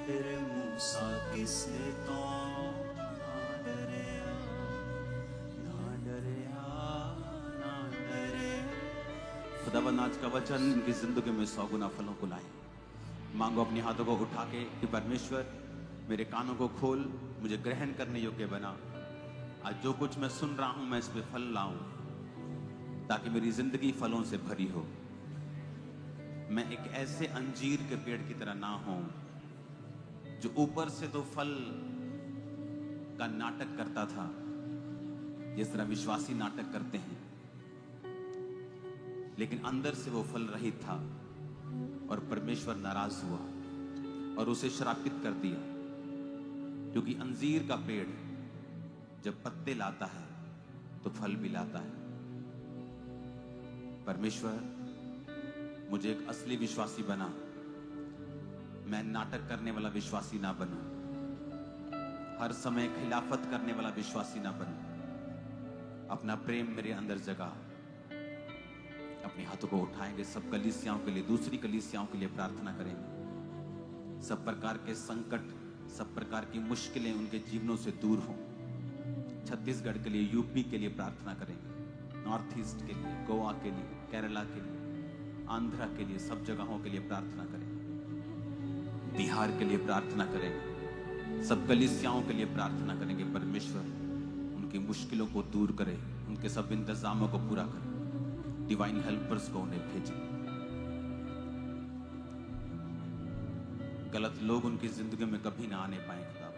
तेरे मूसा किसे तो ना डरिया, ना डरिया, ना डरिया। खुदावंद आज का वचन इनकी जिंदगी में 100 गुना फलों को लाए। मांगो अपने हाथों को उठा के कि परमेश्वर मेरे कानों को खोल, मुझे ग्रहण करने योग्य बना। आज जो कुछ मैं सुन रहा हूं मैं इस पे फल लाऊं, ताकि मेरी जिंदगी फलों से भरी हो। मैं एक ऐसे अंजीर के पेड़ की तरह ना हूं जो ऊपर से तो फल का नाटक करता था, जिस तरह विश्वासी नाटक करते हैं, लेकिन अंदर से वो फल रहित था और परमेश्वर नाराज हुआ और उसे श्रापित कर दिया। क्योंकि अंजीर का पेड़ जब पत्ते लाता है तो फल भी लाता है। परमेश्वर मुझे एक असली विश्वासी बना, मैं नाटक करने वाला विश्वासी ना बनूं, हर समय खिलाफत करने वाला विश्वासी ना बनूं। अपना प्रेम मेरे अंदर जगा। अपने हाथों को उठाएंगे, सब कलीसियाओं के लिए, दूसरी कलीसियाओं के लिए प्रार्थना करेंगे। सब प्रकार के संकट, सब प्रकार की मुश्किलें उनके जीवनों से दूर हों। छत्तीसगढ़ के लिए, यूपी के लिए प्रार्थना करेंगे, नॉर्थ ईस्ट के लिए, गोवा के लिए, केरला के लिए, आंध्रा के लिए, सब जगहों के लिए प्रार्थना करें। बिहार के लिए प्रार्थना करें। सब कलीसियाओं के लिए प्रार्थना करेंगे। परमेश्वर उनकी मुश्किलों को दूर करे, उनके सब इंतजामों को पूरा करे, डिवाइन हेल्पर्स को उन्हें भेजे। गलत लोग उनकी जिंदगी में कभी ना आने पाए। खुदा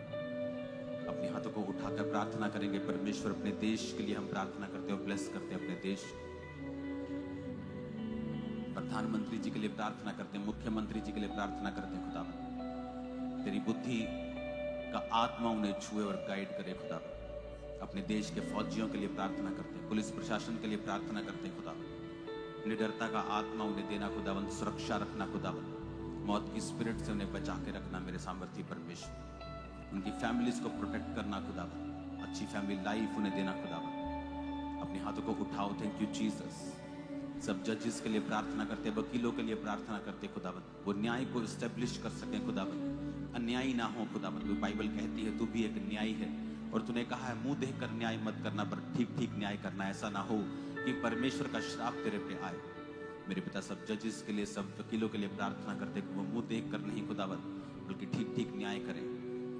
अपने हाथों को उठाकर प्रार्थना करेंगे। परमेश्वर अपने देश के लिए हम प्रार्थना करते हैं और ब्लेस करते हैं अपने देश। प्रधानमंत्री जी के लिए प्रार्थना करते हैं, मुख्यमंत्री जी के लिए प्रार्थना करते हैं। खुदा तेरी बुद्धि का आत्मा उन्हें छुए और गाइड करे। खुदा अपने देश के फौजियों के लिए प्रार्थना करते हैं, पुलिस प्रशासन के लिए प्रार्थना करते हैं। खुदा निडरता का आत्मा उन्हें देना। खुदावंद सुरक्षा रखना। खुदावंद मौत की स्पिरिट से उन्हें बचा के रखना। मेरे सामर्थी परमेश्वर उनकी फैमिलीज को प्रोटेक्ट करना। खुदावंद अच्छी फैमिली लाइफ उन्हें देना। खुदावंद अपने हाथों को उठाओ। Thank you Jesus. सब जजेस के लिए प्रार्थना करते, वकीलों के लिए प्रार्थना करते। खुदावंद वो न्याय को एस्टेब्लिश कर सकें। खुदावंद अन्यायी ना हो। खुदावंद बाइबल कहती है तू भी एक न्यायी है और तूने कहा है मुंह देखकर न्याय मत करना, पर ठीक ठीक न्याय करना। ऐसा ना हो कि परमेश्वर का श्राप तेरे पे आए। मेरे पिता सब जजेस के लिए, सब वकीलों के लिए प्रार्थना करते कि वो मुंह देख कर नहीं खुदावंद बल्कि ठीक ठीक न्याय करें।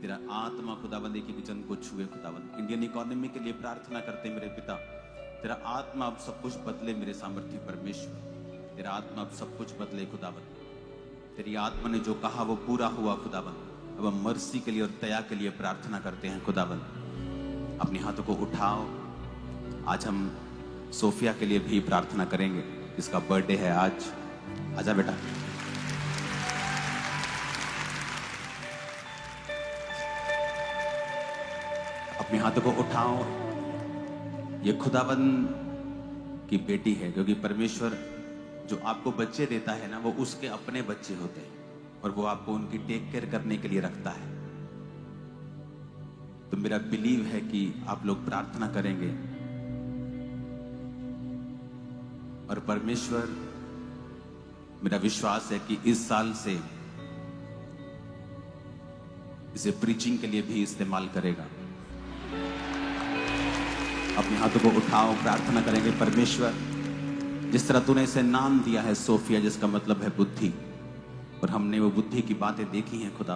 तेरा आत्मा खुदावंद एक एक जन को छुए। खुदावंद इंडियन इकोनॉमी के लिए प्रार्थना करते मेरे पिता, तेरा आत्मा अब सब कुछ बदले। मेरे सामर्थ्य परमेश्वर तेरा आत्मा अब सब कुछ बदले। खुदावंद तेरी आत्मा ने जो कहा वो पूरा हुआ। खुदावंद अब हम मर्सी के लिए और दया के लिए प्रार्थना करते हैं। खुदावंद अपने हाथों को उठाओ। आज हम सोफिया के लिए भी प्रार्थना करेंगे, इसका बर्थडे है आज। आजा बेटा। अपने हाथों को उठाओ। ये खुदावंद की बेटी है, क्योंकि परमेश्वर जो आपको बच्चे देता है ना, वो उसके अपने बच्चे होते हैं और वो आपको उनकी टेक केयर करने के लिए रखता है। तो मेरा बिलीव है कि आप लोग प्रार्थना करेंगे और परमेश्वर, मेरा विश्वास है कि इस साल से इसे प्रीचिंग के लिए भी इस्तेमाल करेगा। अपने हाथों को उठाओ, प्रार्थना करेंगे। परमेश्वर जिस तरह तूने इसे नाम दिया है सोफिया, जिसका मतलब है बुद्धि, और हमने वो बुद्धि की बातें देखी हैं खुदा,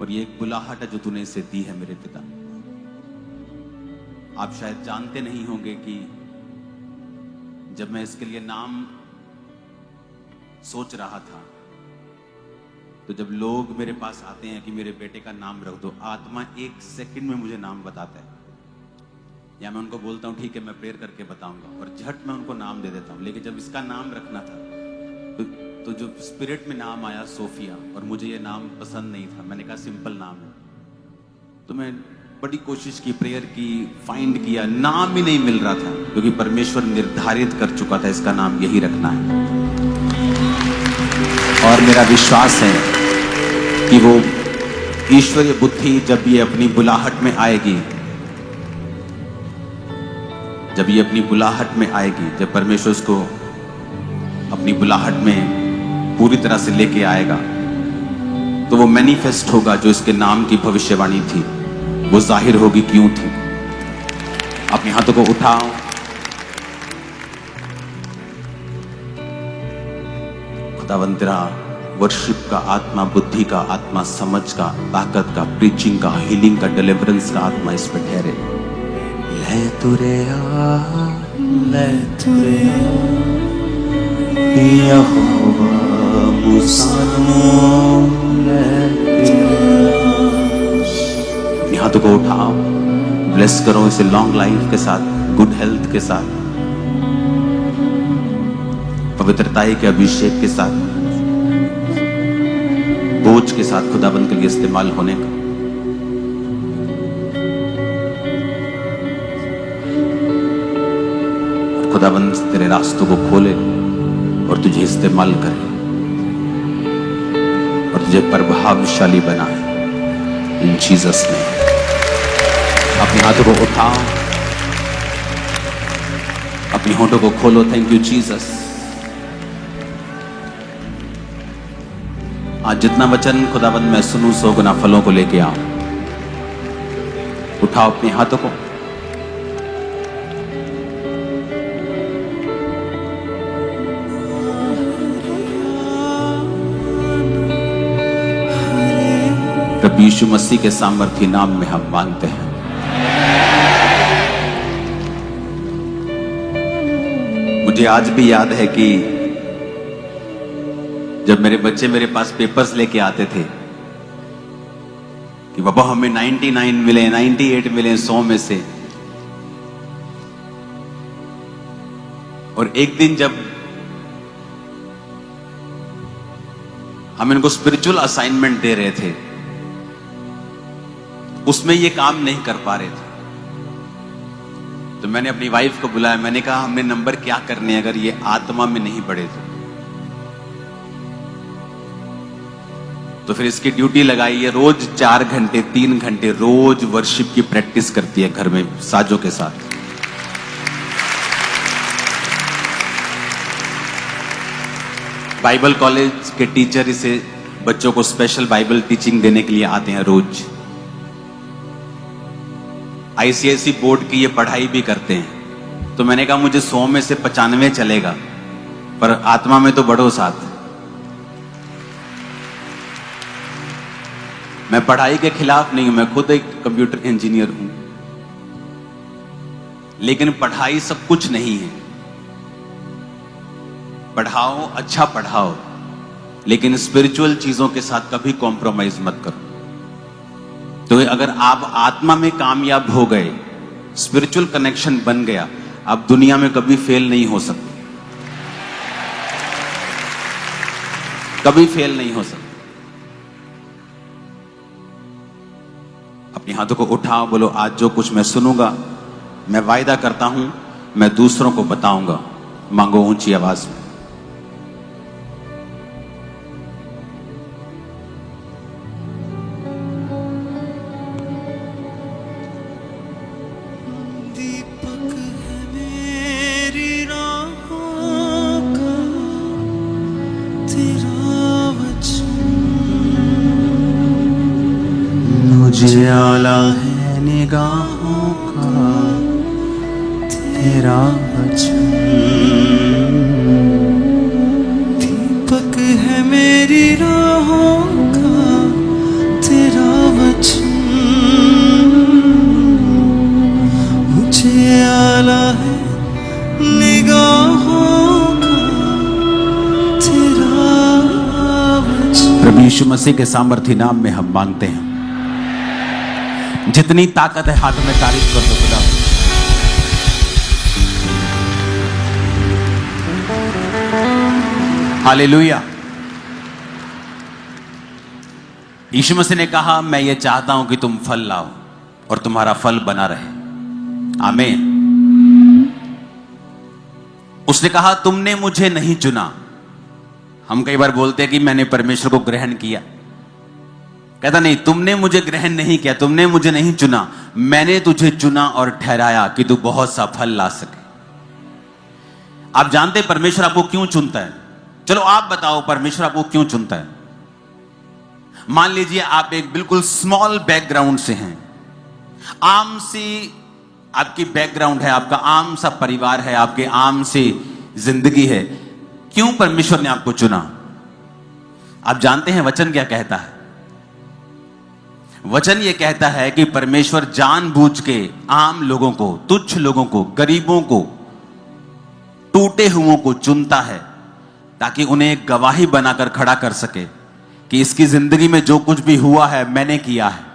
और ये एक बुलाहट है जो तूने इसे दी है मेरे पिता। आप शायद जानते नहीं होंगे कि जब मैं इसके लिए नाम सोच रहा था, तो जब लोग मेरे पास आते हैं कि मेरे बेटे का नाम रख दो, आत्मा 1 सेकंड में मुझे नाम बताता है, या मैं उनको बोलता हूँ ठीक है मैं प्रेयर करके बताऊंगा, और झट मैं उनको नाम दे देता हूँ। लेकिन जब इसका नाम रखना था तो जो स्पिरिट में नाम आया सोफिया, और मुझे ये नाम पसंद नहीं था, मैंने कहा सिंपल नाम है। तो मैं बड़ी कोशिश की, प्रेयर की, फाइंड किया, नाम ही नहीं मिल रहा था, क्योंकि परमेश्वर निर्धारित कर चुका था इसका नाम यही रखना है। और मेरा विश्वास है कि वो ईश्वरीय बुद्धि जब ये अपनी बुलाहट में आएगी, जब ये अपनी बुलाहट में आएगी, जब परमेश्वर उसको अपनी बुलाहट में पूरी तरह से लेके आएगा, तो वो मैनिफेस्ट होगा जो इसके नाम की भविष्यवाणी थी, वो जाहिर होगी क्यों थी। अपने हाथों को उठाओ, खुदावंद तेरा वर्शिप का आत्मा, बुद्धि का आत्मा, समझ का, ताकत का, प्रीचिंग का, हीलिंग का, डिलीवरेंस का आत्मा इस पे ठहरे। ले तुरे आ, ले तुरे आ, यहोवा मुसानो ले तुरे आ। अपने हाथों को उठाओ, ब्लेस करो इसे लॉन्ग लाइफ के साथ, गुड हेल्थ के साथ, पवित्रताई के अभिषेक के साथ, बोझ के साथ खुदाबंद के लिए इस्तेमाल होने का। और खुदाबंद तेरे रास्तों को खोले और तुझे इस्तेमाल करे और तुझे प्रभावशाली बनाए, इन जीसस ने। अपने हाथों को उठाओ, अपनी होठों को खोलो। Thank you Jesus. आज जितना वचन खुदाबंद मैं सुनूं 100 गुना फलों को लेके आओ। उठाओ अपने हाथों को, प्रभु यीशु मसीह के सामर्थी नाम में हम मांगते हैं। मुझे आज भी याद है कि जब मेरे बच्चे मेरे पास पेपर्स लेके आते थे कि बाबा हमें 99 मिले, 98 मिले 100 में से, और एक दिन जब हम इनको स्पिरिचुअल असाइनमेंट दे रहे थे, उसमें ये काम नहीं कर पा रहे थे, तो मैंने अपनी वाइफ को बुलाया। मैंने कहा हमने नंबर क्या करने हैं अगर ये आत्मा में नहीं बढ़े तो फिर इसकी ड्यूटी लगाई है। रोज 4 घंटे 3 घंटे रोज वर्शिप की प्रैक्टिस करती है घर में साजों के साथ। बाइबल कॉलेज के टीचर इसे बच्चों को स्पेशल बाइबल टीचिंग देने के लिए आते हैं रोज। आईसीएसई बोर्ड की ये पढ़ाई भी करते हैं। तो मैंने कहा मुझे 100 में से 95 चलेगा, पर आत्मा में तो बढ़ो साथ। मैं पढ़ाई के खिलाफ नहीं हूं, मैं खुद एक कंप्यूटर इंजीनियर हूं, लेकिन पढ़ाई सब कुछ नहीं है। पढ़ाओ, अच्छा पढ़ाओ, लेकिन स्पिरिचुअल चीजों के साथ कभी कॉम्प्रोमाइज मत करो। तो अगर आप आत्मा में कामयाब हो गए, स्पिरिचुअल कनेक्शन बन गया, आप दुनिया में कभी फेल नहीं हो सकते, कभी फेल नहीं हो सकते। अपने हाथों को उठाओ, बोलो आज जो कुछ मैं सुनूंगा, मैं वायदा करता हूं मैं दूसरों को बताऊंगा। मांगो ऊंची आवाज में। दीपक है मेरी राहों का तेरा वचन, मुझे आला है निगाहों का तेरा वचन। दीपक है मेरी राहों का तेरा वचन, मुझे आला है निगाहों का तेरा वचन। प्रभु यीशु मसीह के सामर्थी नाम में हम मांगते हैं। जितनी ताकत है हाथ में तारीफ कर दो खुदा। हालेलुया। यीशु मसीह ने कहा मैं ये चाहता हूं कि तुम फल लाओ और तुम्हारा फल बना रहे। आमीन। उसने कहा तुमने मुझे नहीं चुना। हम कई बार बोलते हैं कि मैंने परमेश्वर को ग्रहण किया। कहता नहीं, तुमने मुझे ग्रहण नहीं किया, तुमने मुझे नहीं चुना, मैंने तुझे चुना और ठहराया कि तू बहुत सा फल ला सके। आप जानते हैं परमेश्वर आपको क्यों चुनता है? चलो आप बताओ परमेश्वर आपको क्यों चुनता है? मान लीजिए आप एक बिल्कुल स्मॉल बैकग्राउंड से हैं, आम सी आपकी बैकग्राउंड है, आपका आम सा परिवार है, आपके आम सी जिंदगी है। क्यों परमेश्वर ने आपको चुना? आप जानते हैं वचन क्या कहता है? वचन ये कहता है कि परमेश्वर जानबूझ के आम लोगों को, तुच्छ लोगों को, गरीबों को, टूटे हुओं को चुनता है ताकि उन्हें एक गवाही बनाकर खड़ा कर सके कि इसकी जिंदगी में जो कुछ भी हुआ है मैंने किया है।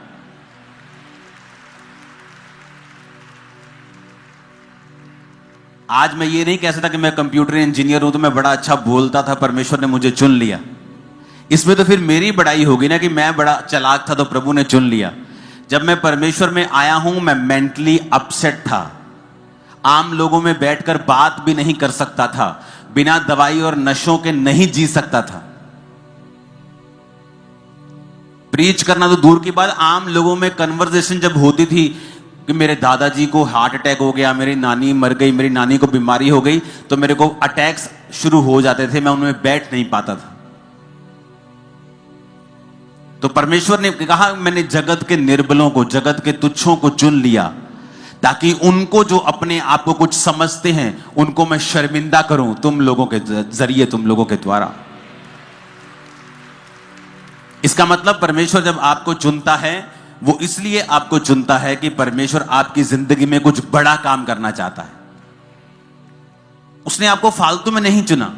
आज मैं ये नहीं कह सकता कि मैं कंप्यूटर इंजीनियर हूं तो मैं बड़ा अच्छा बोलता था, परमेश्वर ने मुझे चुन लिया। इसमें तो फिर मेरी बड़ाई होगी ना कि मैं बड़ा चालाक था तो प्रभु ने चुन लिया। जब मैं परमेश्वर में आया हूं मैं मेंटली अपसेट था, आम लोगों में बैठकर बात भी नहीं कर सकता था, बिना दवाई और नशों के नहीं जी सकता था। प्रीच करना तो दूर की बात, आम लोगों में कन्वर्सेशन जब होती थी कि मेरे दादाजी को हार्ट अटैक हो गया, मेरी नानी मर गई, मेरी नानी को बीमारी हो गई, तो मेरे को अटैक्स शुरू हो जाते थे, मैं उनमें बैठ नहीं पाता था। तो परमेश्वर ने कहा मैंने जगत के निर्बलों को, जगत के तुच्छों को चुन लिया ताकि उनको जो अपने आप को कुछ समझते हैं उनको मैं शर्मिंदा करूं तुम लोगों के जरिए, तुम लोगों के द्वारा। इसका मतलब परमेश्वर जब आपको चुनता है वो इसलिए आपको चुनता है कि परमेश्वर आपकी जिंदगी में कुछ बड़ा काम करना चाहता है। उसने आपको फालतू में नहीं चुना।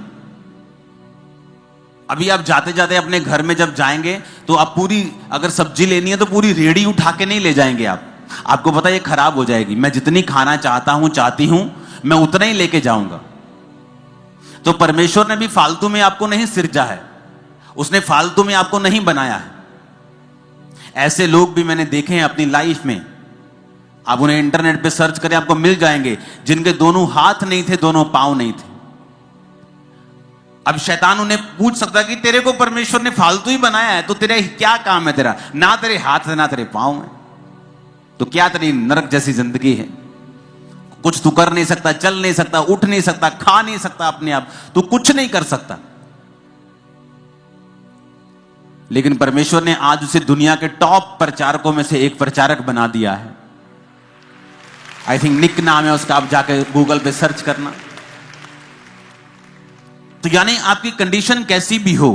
अभी आप जाते जाते अपने घर में जब जाएंगे तो आप पूरी, अगर सब्जी लेनी है तो पूरी रेडी उठा के नहीं ले जाएंगे आप। आपको पता है ये खराब हो जाएगी, मैं जितनी खाना चाहता हूं, चाहती हूं, मैं उतना ही लेके जाऊंगा। तो परमेश्वर ने भी फालतू में आपको नहीं सिरजा है, उसने फालतू में आपको नहीं बनाया है। ऐसे लोग भी मैंने देखे हैं अपनी लाइफ में, आप उन्हें इंटरनेट पे सर्च करें आपको मिल जाएंगे, जिनके दोनों हाथ नहीं थे, दोनों पांव नहीं थे। अब शैतान उन्हें पूछ सकता है कि तेरे को परमेश्वर ने फालतू ही बनाया है तो तेरा क्या काम है, तेरा ना तेरे हाथ है ना तेरे पांव है, तो क्या तेरी नरक जैसी जिंदगी है। कुछ तू कर नहीं सकता, चल नहीं सकता, उठ नहीं सकता, खा नहीं सकता अपने आप, तू कुछ नहीं कर सकता। लेकिन परमेश्वर ने आज उसे दुनिया के टॉप प्रचारकों में से एक प्रचारक बना दिया है। आई थिंक निक नाम है उसका, आप जाके गूगल पे सर्च करना। तो यानी आपकी कंडीशन कैसी भी हो,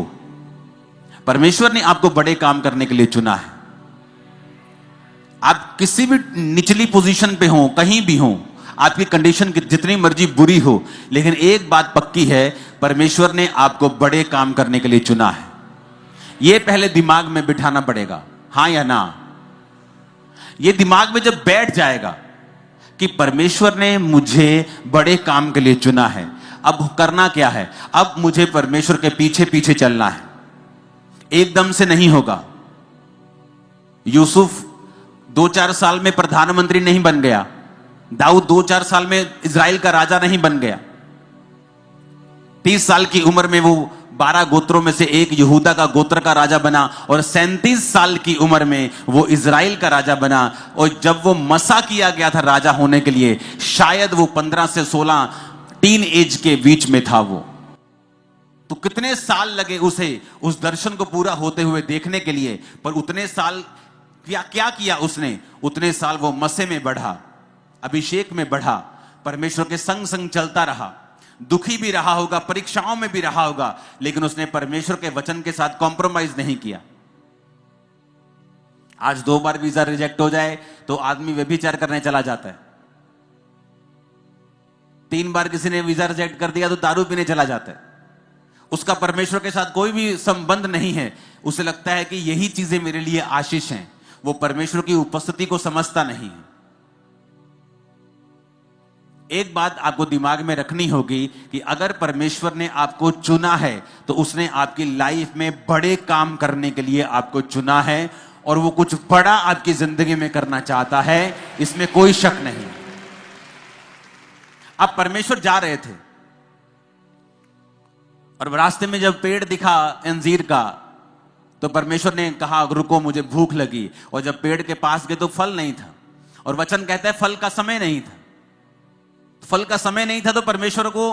परमेश्वर ने आपको बड़े काम करने के लिए चुना है। आप किसी भी निचली पोजीशन पे हो, कहीं भी हो, आपकी कंडीशन जितनी मर्जी बुरी हो, लेकिन एक बात पक्की है, परमेश्वर ने आपको बड़े काम करने के लिए चुना है। यह पहले दिमाग में बिठाना पड़ेगा, हां या ना। यह दिमाग में जब बैठ जाएगा कि परमेश्वर ने मुझे बड़े काम के लिए चुना है, अब करना क्या है, अब मुझे परमेश्वर के पीछे पीछे चलना है। एकदम से नहीं होगा। यूसुफ 2-4 साल में प्रधानमंत्री नहीं बन गया, दाऊद 2-4 साल में इजराइल का राजा नहीं बन गया। 30 साल की उम्र में वो 12 गोत्रों में से एक यहूदा का गोत्र का राजा बना, और 37 साल की उम्र में वो इजराइल का राजा बना। और जब वो मसा किया गया था राजा होने के लिए, शायद वो 15 से 16 टीन एज के बीच में था वो। तो कितने साल लगे उसे उस दर्शन को पूरा होते हुए देखने के लिए, पर उतने साल क्या किया उसने, उतने साल वो मसे में बढ़ा, अभिषेक में बढ़ा, परमेश्वर के संग संग चलता रहा। दुखी भी रहा होगा, परीक्षाओं में भी रहा होगा, लेकिन उसने परमेश्वर के वचन के साथ कॉम्प्रोमाइज नहीं किया। आज 2 बार वीजा रिजेक्ट हो जाए तो आदमी व्यभिचार करने चला जाता है। 3 बार किसी ने वीजा रिजेक्ट कर दिया तो दारू पीने चला जाता है। उसका परमेश्वर के साथ कोई भी संबंध नहीं है। उसे लगता है कि यही चीजें मेरे लिए आशीष हैं। वो परमेश्वर की उपस्थिति को समझता नहीं है। एक बात आपको दिमाग में रखनी होगी कि अगर परमेश्वर ने आपको चुना है तो उसने आपकी लाइफ में बड़े काम करने के लिए आपको चुना है, और वो कुछ बड़ा आपकी जिंदगी में करना चाहता है, इसमें कोई शक नहीं। अब परमेश्वर जा रहे थे और रास्ते में जब पेड़ दिखा अंजीर का, तो परमेश्वर ने कहा रुको, मुझे भूख लगी। और जब पेड़ के पास गए तो फल नहीं था, और वचन कहता है फल का समय नहीं था। फल का समय नहीं था तो परमेश्वर को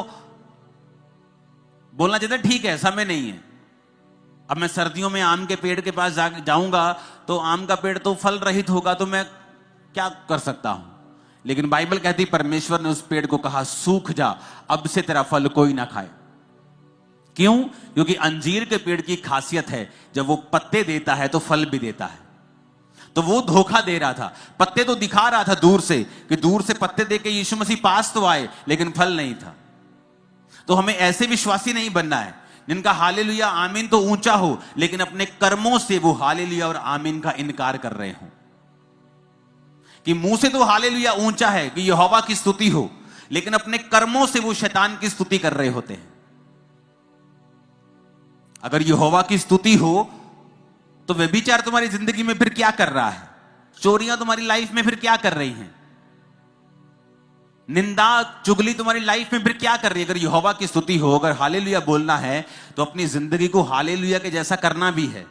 बोलना चाहिए ठीक है, समय नहीं है। अब मैं सर्दियों में आम के पेड़ के पास जाऊंगा तो आम का पेड़ तो फल रहित होगा, तो मैं क्या कर सकता हूं? लेकिन बाइबल कहती परमेश्वर ने उस पेड़ को कहा सूख जा, अब से तेरा फल कोई ना खाए। क्यों? क्योंकि अंजीर के पेड़ की खासियत है जब वो पत्ते देता है तो फल भी देता है। तो वो धोखा दे रहा था, पत्ते तो दिखा रहा था दूर से कि दूर से पत्ते देके यीशु मसीह पास तो आए, लेकिन फल नहीं था। तो हमें ऐसे विश्वासी नहीं बनना है जिनका हालेलुया आमीन तो ऊंचा हो, लेकिन अपने कर्मों से वो हालेलुया और आमीन का इनकार कर रहे हो। कि मुंह से तो हालेलुया ऊंचा है कि यहोवा की स्तुति हो, लेकिन अपने कर्मों से वो शैतान की स्तुति कर रहे होते हैं। अगर यहोवा की स्तुति हो तो व्यभिचार तुम्हारी जिंदगी में फिर क्या कर रहा है? चोरियां तुम्हारी लाइफ में फिर क्या कर रही हैं? निंदा चुगली तुम्हारी लाइफ में फिर क्या कर रही है? अगर यहोवा की स्तुति हो, अगर हालेलुया बोलना है तो अपनी जिंदगी को हालेलुया के जैसा करना भी है।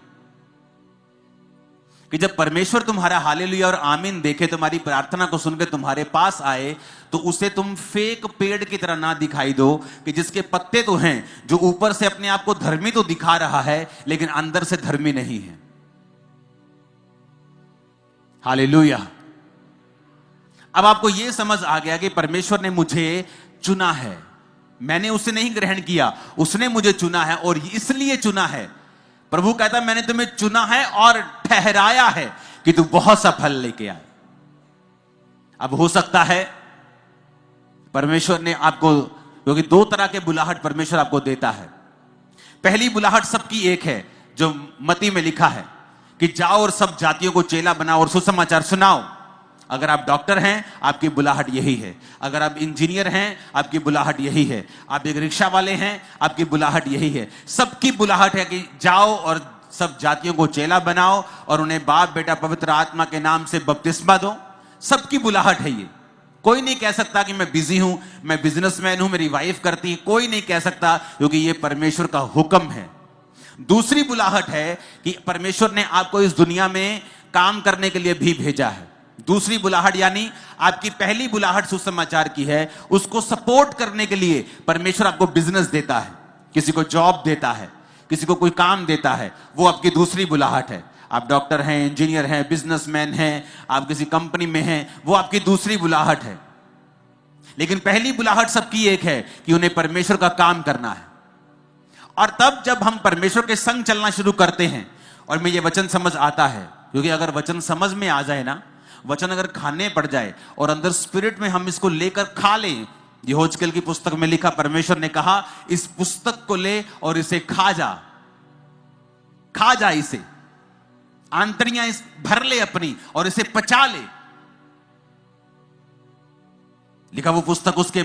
कि जब परमेश्वर तुम्हारा हालेलुया और आमीन देखे, तुम्हारी प्रार्थना को सुनकर तुम्हारे पास आए, तो उसे तुम फेक पेड़ की तरह ना दिखाई दो कि जिसके पत्ते तो हैं, जो ऊपर से अपने आप को धर्मी तो दिखा रहा है लेकिन अंदर से धर्मी नहीं है। हालेलुया। अब आपको यह समझ आ गया कि परमेश्वर ने मुझे चुना है, मैंने उसे नहीं ग्रहण किया, उसने मुझे चुना है और इसलिए चुना है। प्रभु कहता है मैंने तुम्हें चुना है और ठहराया है कि तू बहुत सा फल लेके आए। अब हो सकता है परमेश्वर ने आपको, क्योंकि दो तरह के बुलाहट परमेश्वर आपको देता है। पहली बुलाहट सबकी एक है जो मत्ती में लिखा है कि जाओ और सब जातियों को चेला बनाओ और सुसमाचार सुनाओ। अगर आप डॉक्टर हैं आपकी बुलाहट यही है, अगर आप इंजीनियर हैं आपकी बुलाहट यही है, आप एक रिक्शा वाले हैं आपकी बुलाहट यही है। सबकी बुलाहट है कि जाओ और सब जातियों को चेला बनाओ और उन्हें बाप बेटा पवित्र आत्मा के नाम से बपतिस्मा दो। सबकी बुलाहट है ये। कोई नहीं कह सकता कि मैं बिजी हूं, मैं बिजनेसमैन हूं, मेरी वाइफ करती है, कोई नहीं कह सकता, क्योंकि ये परमेश्वर का हुक्म है। दूसरी बुलाहट है कि परमेश्वर ने आपको इस दुनिया में काम करने के लिए भी भेजा है। दूसरी बुलाहट यानी आपकी पहली बुलाहट सुसमाचार की है, उसको सपोर्ट करने के लिए परमेश्वर आपको बिजनेस देता है, किसी को जॉब देता है, किसी को कोई काम देता है, वो आपकी दूसरी बुलाहट है। आप डॉक्टर हैं, इंजीनियर हैं, बिजनेसमैन हैं, आप किसी कंपनी में हैं, वो आपकी दूसरी बुलाहट है। लेकिन पहली बुलाहट सबकी एक है कि उन्हें परमेश्वर का काम करना है। और तब जब हम परमेश्वर के संग चलना शुरू करते हैं और में ये वचन समझ आता है, क्योंकि अगर वचन समझ में आ जाए ना, वचन अगर खाने पड़ जाए और अंदर स्पिरिट में हम इसको लेकर खा लें। यहोजकेल की पुस्तक में लिखा, परमेश्वर ने कहा इस पुस्तक को ले और इसे खा जा इसे, आंतड़ियां इस भर ले अपनी और इसे पचा ले। लिखा वो पुस्तक उसके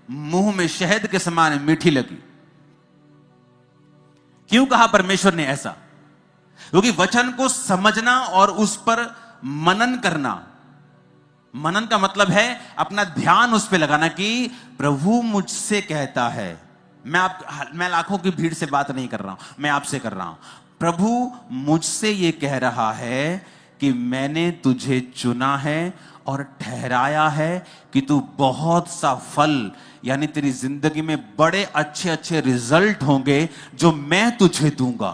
मुंह में शहद के समान मीठी लगी। क्यों कहा परमेश्वर ने ऐसा? क्योंकि वचन को समझना और उस पर मनन करना, मनन का मतलब है अपना ध्यान उस पर लगाना कि प्रभु मुझसे कहता है। मैं लाखों की भीड़ से बात नहीं कर रहा हूं, मैं आपसे कर रहा हूं। प्रभु मुझसे ये कह रहा है कि मैंने तुझे चुना है और ठहराया है कि तू बहुत सा फल, यानी तेरी जिंदगी में बड़े अच्छे अच्छे रिजल्ट होंगे जो मैं तुझे दूंगा।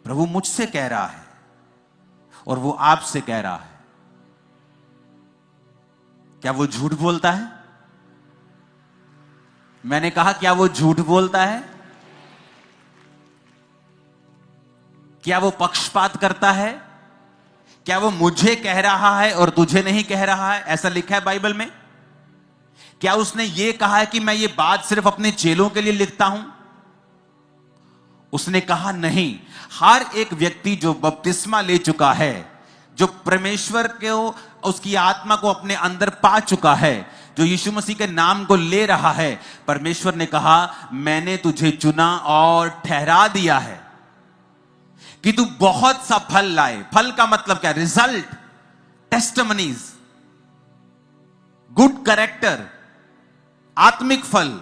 प्रभु मुझसे कह रहा है और वो आपसे कह रहा है। क्या वो झूठ बोलता है? मैंने कहा क्या वो झूठ बोलता है? क्या वो पक्षपात करता है? क्या वो मुझे कह रहा है और तुझे नहीं कह रहा है? ऐसा लिखा है बाइबल में। क्या उसने ये कहा है कि मैं ये बात सिर्फ अपने चेलों के लिए लिखता हूं? उसने कहा नहीं, हर एक व्यक्ति जो बपतिस्मा ले चुका है, जो परमेश्वर को, उसकी आत्मा को अपने अंदर पा चुका है, जो यीशु मसीह के नाम को ले रहा है, परमेश्वर ने कहा मैंने तुझे चुना और ठहरा दिया है कि तू बहुत सा फल लाए। फल का मतलब क्या? रिजल्ट, टेस्टिमनीज, गुड कैरेक्टर, आत्मिक फल,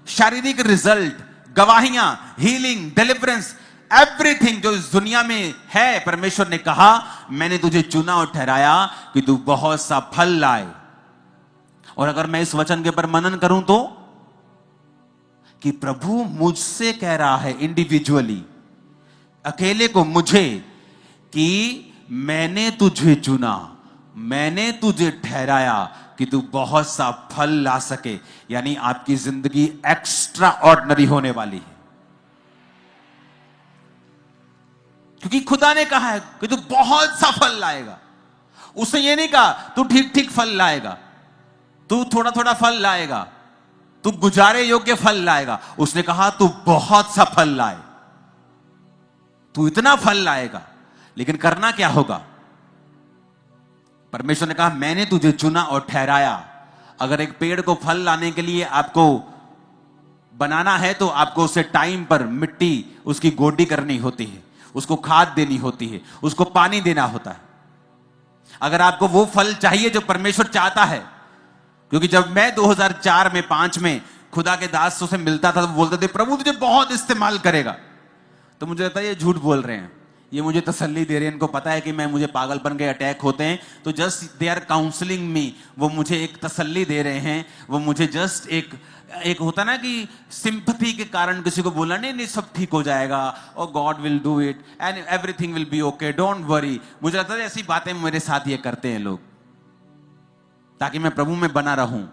शारीरिक रिजल्ट, गवाहियां, हीलिंग, डिलीवरेंस, एवरीथिंग जो इस दुनिया में है। परमेश्वर ने कहा मैंने तुझे चुना और ठहराया कि तू बहुत सा फल लाए। और अगर मैं इस वचन के ऊपर मनन करूं तो कि प्रभु मुझसे कह रहा है इंडिविजुअली, अकेले को मुझे, कि मैंने तुझे चुना, मैंने तुझे ठहराया कि तू बहुत सा फल ला सके। यानी आपकी जिंदगी एक्स्ट्रा ऑर्डिनरी होने वाली है, क्योंकि खुदा ने कहा है कि तू बहुत सा फल लाएगा। उसने ये नहीं कहा तू ठीक ठीक फल लाएगा, तू थोड़ा थोड़ा फल लाएगा, तू गुजारे योग्य फल लाएगा। उसने कहा तू बहुत सा फल लाए, तू इतना फल लाएगा। लेकिन करना क्या होगा? परमेश्वर ने कहा मैंने तुझे चुना और ठहराया। अगर एक पेड़ को फल लाने के लिए आपको बनाना है तो आपको उसे टाइम पर मिट्टी उसकी गोडी करनी होती है, उसको खाद देनी होती है, उसको पानी देना होता है। अगर आपको वो फल चाहिए जो परमेश्वर चाहता है, क्योंकि जब मैं 2004 में 5 में खुदा के दासों से मिलता था तो बोलते थे प्रभु तुझे बहुत इस्तेमाल करेगा, तो मुझे लगता है ये झूठ बोल रहे हैं, ये मुझे तसल्ली दे रहे हैं। इनको पता है कि मुझे पागलपन के अटैक होते हैं, तो जस्ट दे आर काउंसलिंग मी। वो मुझे एक तसल्ली दे रहे हैं, वो मुझे जस्ट एक होता ना कि सिंपथी के कारण किसी को बोलना नहीं सब ठीक हो जाएगा, और God will do it and everything will be okay, don't worry. मुझे लगता है ऐसी बातें मेरे साथ ये करते हैं लोग, ताकि मैं प्रभु में बना रहूं।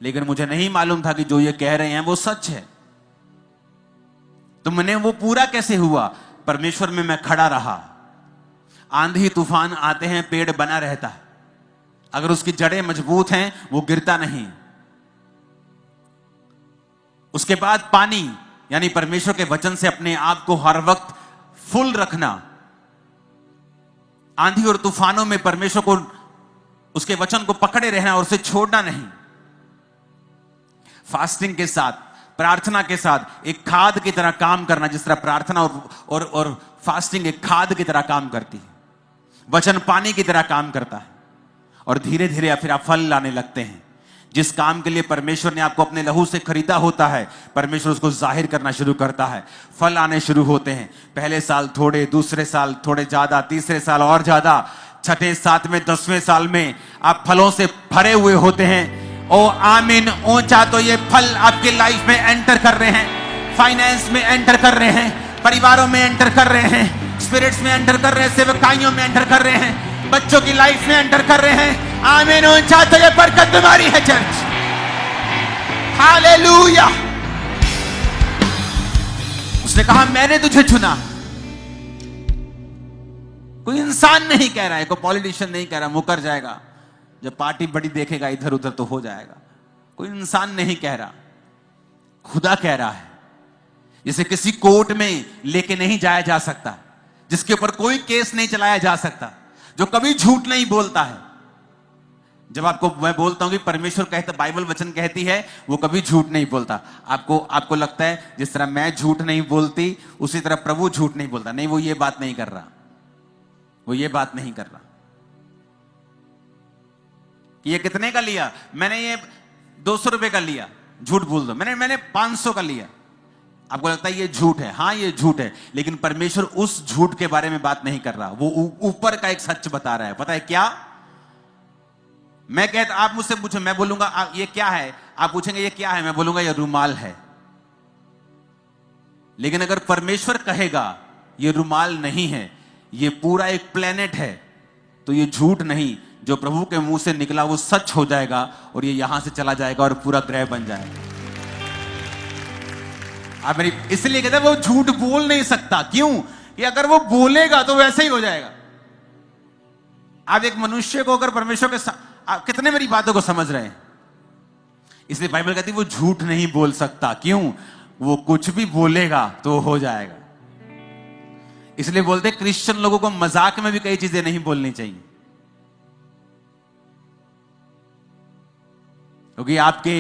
लेकिन मुझे नहीं मालूम था कि जो ये कह रहे हैं वो सच है। तो मैंने वो पूरा कैसे हुआ? परमेश्वर में मैं खड़ा रहा। आंधी तूफान आते हैं, पेड़ बना रहता है। अगर उसकी जड़ें मजबूत हैं वो गिरता नहीं। उसके बाद पानी, यानी परमेश्वर के वचन से अपने आप को हर वक्त फुल रखना। आंधी और तूफानों में परमेश्वर को, उसके वचन को पकड़े रहना और उसे छोड़ना नहीं। फास्टिंग के साथ, प्रार्थना के साथ एक खाद की तरह काम करना, जिस तरह प्रार्थना और फास्टिंग एक खाद की तरह काम करती है। वचन पानी की तरह काम करता है, और धीरे धीरे फिर आप फल लाने लगते हैं। जिस काम के लिए परमेश्वर ने आपको अपने लहू से खरीदा होता है, परमेश्वर उसको जाहिर करना शुरू करता है। फल आने शुरू होते हैं। पहले साल थोड़े, दूसरे साल थोड़े ज्यादा, तीसरे साल और ज्यादा, छठे, 7वें, 10वें साल में आप फलों से भरे हुए होते हैं। ओ आमीन ऊंचा। तो ये फल आपके लाइफ में एंटर कर रहे हैं, फाइनेंस में एंटर कर रहे हैं, परिवारों में एंटर कर रहे हैं, स्पिरिट्स में एंटर कर रहे हैं, सेवकाइयों में एंटर कर रहे हैं, बच्चों की लाइफ में एंटर कर रहे हैं। आमीन ऊंचा। तो ये बरकत तुम्हारी है चर्च। हालेलुया। उसने कहा मैंने तुझे चुना। कोई इंसान नहीं कह रहा है, कोई पॉलिटिशियन नहीं कह रहा मुकर जाएगा, जब पार्टी बड़ी देखेगा इधर उधर तो हो जाएगा। कोई इंसान नहीं कह रहा, खुदा कह रहा है। जिसे किसी कोर्ट में लेके नहीं जाया जा सकता, जिसके ऊपर कोई केस नहीं चलाया जा सकता, जो कभी झूठ नहीं बोलता है। जब आपको मैं बोलता हूं कि परमेश्वर कहता, बाइबल वचन कहती है वो कभी झूठ नहीं बोलता, आपको लगता है जिस तरह मैं झूठ नहीं बोलती उसी तरह प्रभु झूठ नहीं बोलता। नहीं, वो ये बात नहीं कर रहा, वो ये बात नहीं कर रहा। ये कितने का लिया? मैंने ये 200 रुपए का लिया, झूठ बोल दो। मैंने 500 का लिया। आपको लगता है ये झूठ है? हाँ ये झूठ है, लेकिन परमेश्वर उस झूठ के बारे में बात नहीं कर रहा, वो ऊपर का एक सच बता रहा है। पता है क्या? मैं कहता, आप मुझसे पूछो, मैं बोलूंगा ये क्या है, आप पूछेंगे ये क्या है, मैं बोलूंगा ये रुमाल है। लेकिन अगर परमेश्वर कहेगा ये रुमाल नहीं है, ये पूरा एक प्लेनेट है, तो ये झूठ नहीं, जो प्रभु के मुंह से निकला वो सच हो जाएगा, और ये यहां से चला जाएगा और पूरा ग्रह बन जाएगा। आप मेरी इसलिए कहते हैं वो झूठ बोल नहीं सकता। क्यों? कि अगर वो बोलेगा तो वैसे ही हो जाएगा। आप एक मनुष्य को अगर परमेश्वर के आप कितने मेरी बातों को समझ रहे हैं? इसलिए बाइबल कहती है वो झूठ नहीं बोल सकता। क्यों? वो कुछ भी बोलेगा तो हो जाएगा। इसलिए बोलते क्रिश्चियन लोगों को मजाक में भी कई चीजें नहीं बोलनी चाहिए, क्योंकि आपके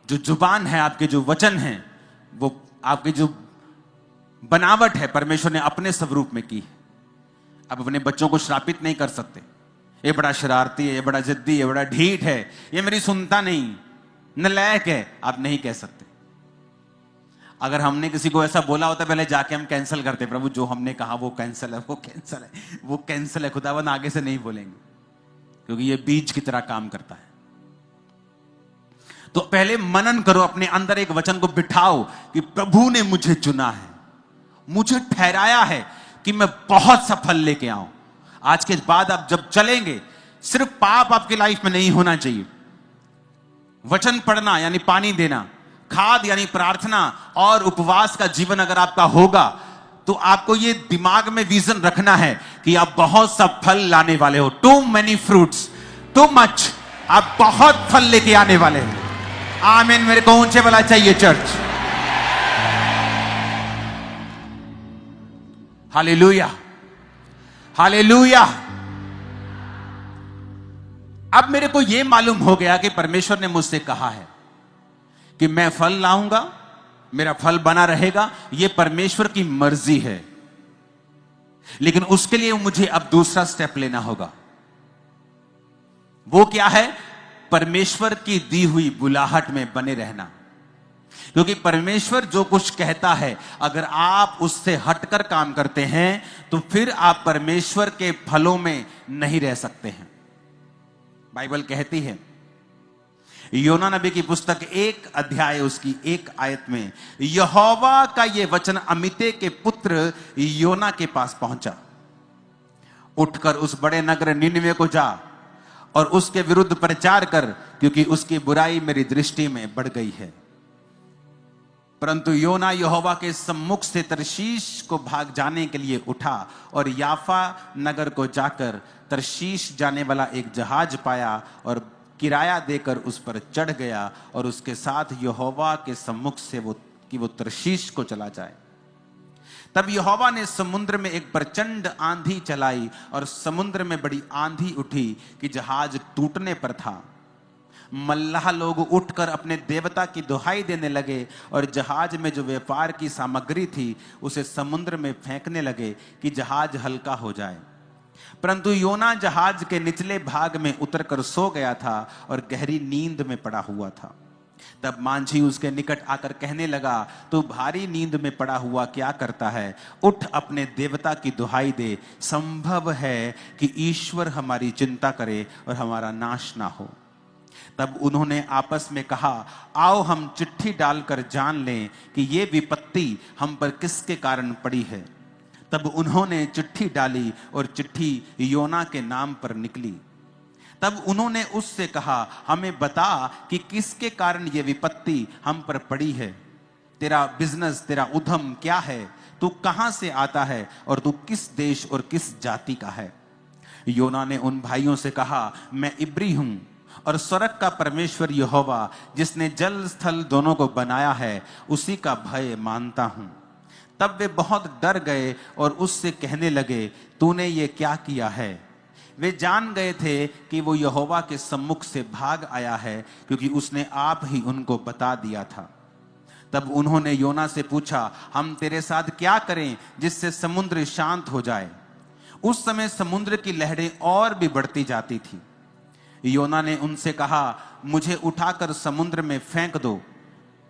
जो जुबान है, आपके जो वचन हैं, वो आपकी जो बनावट है परमेश्वर ने अपने स्वरूप में की है। आप अपने बच्चों को श्रापित नहीं कर सकते, ये बड़ा शरारती है, ये बड़ा जिद्दी है, ये बड़ा ढीठ है, ये मेरी सुनता नहीं, नालायक है, आप नहीं कह सकते। अगर हमने किसी को ऐसा बोला होता पहले जाके हम कैंसिल करते, प्रभु जो हमने कहा वो कैंसिल है, वो कैंसिल है, वो कैंसिल है, खुदावन आगे से नहीं बोलेंगे, क्योंकि ये बीज की तरह काम करता है। तो पहले मनन करो, अपने अंदर एक वचन को बिठाओ कि प्रभु ने मुझे चुना है, मुझे ठहराया है कि मैं बहुत सा फल लेके आऊं। आज के बाद आप जब चलेंगे, सिर्फ पाप आपकी लाइफ में नहीं होना चाहिए। वचन पढ़ना यानी पानी देना, खाद यानी प्रार्थना और उपवास का जीवन अगर आपका होगा, तो आपको ये दिमाग में विजन रखना है कि आप बहुत सा फल लाने वाले हो। Too many fruits, too much, आप बहुत फल लेके आने वाले हैं। आमीन। मेरे को ऊंचे वाला चाहिए चर्च। Hallelujah, hallelujah. अब मेरे को यह मालूम हो गया कि परमेश्वर ने मुझसे कहा है कि मैं फल लाऊंगा, मेरा फल बना रहेगा। यह परमेश्वर की मर्जी है, लेकिन उसके लिए मुझे अब दूसरा स्टेप लेना होगा। वो क्या है? परमेश्वर की दी हुई बुलाहट में बने रहना। क्योंकि परमेश्वर जो कुछ कहता है, अगर आप उससे हटकर काम करते हैं तो फिर आप परमेश्वर के फलों में नहीं रह सकते हैं। बाइबल कहती है, योना नबी की पुस्तक 1 अध्याय उसकी 1 आयत में, यहोवा का यह वचन अमित्ते के पुत्र योना के पास पहुंचा, उठकर उस बड़े नगर निनवे को जा और उसके विरुद्ध प्रचार कर, क्योंकि उसकी बुराई मेरी दृष्टि में बढ़ गई है। परंतु योना यहोवा के सम्मुख से तरशीश को भाग जाने के लिए उठा और याफा नगर को जाकर तरशीश जाने वाला एक जहाज पाया और किराया देकर उस पर चढ़ गया और उसके साथ यहोवा के सम्मुख से वो तरशीश को चला जाए। तब यहोवा ने समुद्र में एक प्रचंड आंधी चलाई और समुद्र में बड़ी आंधी उठी कि जहाज टूटने पर था। मल्लाह लोग उठकर अपने देवता की दुहाई देने लगे और जहाज में जो व्यापार की सामग्री थी उसे समुद्र में फेंकने लगे कि जहाज हल्का हो जाए। परंतु योना जहाज के निचले भाग में उतरकर सो गया था और गहरी नींद में पड़ा हुआ था। तब मांझी उसके निकट आकर कहने लगा, तू भारी नींद में पड़ा हुआ क्या करता है? उठ अपने देवता की दुहाई दे। संभव है कि ईश्वर हमारी चिंता करे और हमारा नाश ना हो। तब उन्होंने आपस में कहा, आओ हम चिट्ठी डालकर जान लें कि ये विपत्ति हम पर किसके कारण पड़ी है। तब उन्होंने चिट्ठी डाली और चिट्ठी योना के नाम पर निकली। तब उन्होंने उससे कहा, हमें बता कि किसके कारण ये विपत्ति हम पर पड़ी है। तेरा बिजनेस, तेरा उद्यम क्या है? तू कहां से आता है और तू किस देश और किस जाति का है? योना ने उन भाइयों से कहा, मैं इब्री हूं और स्वर्ग का परमेश्वर यहोवा जिसने जल स्थल दोनों को बनाया है, उसी का भय मानता हूं। तब वे बहुत डर गए और उससे कहने लगे, तूने ये क्या किया है? वे जान गए थे कि वो यहोवा के सम्मुख से भाग आया है, क्योंकि उसने आप ही उनको बता दिया था। तब उन्होंने योना से पूछा, हम तेरे साथ क्या करें जिससे समुद्र शांत हो जाए? उस समय समुद्र की लहरें और भी बढ़ती जाती थी। योना ने उनसे कहा, मुझे उठाकर समुद्र में फेंक दो,